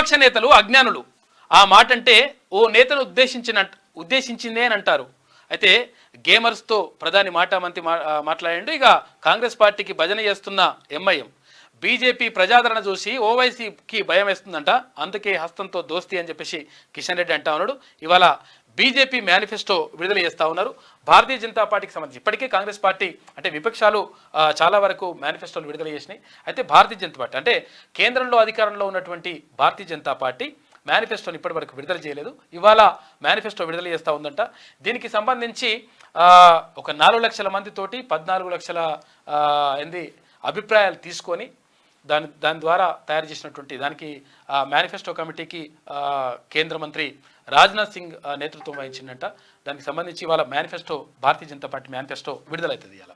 విపక్ష నేతలు అజ్ఞానులు. ఆ మాట అంటే ఓ నేతను ఉద్దేశించిందే అని అంటారు. అయితే గేమర్స్తో ప్రధాని మాట్లాడాడు. ఇక కాంగ్రెస్ పార్టీకి భజన చేస్తున్న ఎంఐఎం, బీజేపీ ప్రజాదరణ చూసి ఓవైసీకి భయం వేస్తుందంట, అందుకే హస్తంతో దోస్తీ అని చెప్పేసి కిషన్ రెడ్డి అంటా ఉన్నాడు. ఇవాళ బీజేపీ మేనిఫెస్టో విడుదల చేస్తూ ఉన్నారు. భారతీయ జనతా పార్టీకి సంబంధించి ఇప్పటికే కాంగ్రెస్ పార్టీ అంటే విపక్షాలు చాలా వరకు మేనిఫెస్టోలు విడుదల చేసినాయి. అయితే భారతీయ జనతా పార్టీ అంటే కేంద్రంలో అధికారంలో ఉన్నటువంటి భారతీయ జనతా పార్టీ మేనిఫెస్టోని ఇప్పటి వరకు విడుదల చేయలేదు. ఇవాళ మేనిఫెస్టో విడుదల చేస్తూ ఉందంట. దీనికి సంబంధించి ఒక 4 లక్షల మందితోటి 14 లక్షల అభిప్రాయాలు తీసుకొని దాని ద్వారా తయారు చేసినటువంటి దానికి మేనిఫెస్టో కమిటీకి కేంద్ర మంత్రి రాజ్నాథ్ సింగ్ నేతృత్వం వహించిందంట. దానికి సంబంధించి ఇవాళ manifesto Bharatiya Janata party manifesto విడుదలవుతుంది ఇవాళ.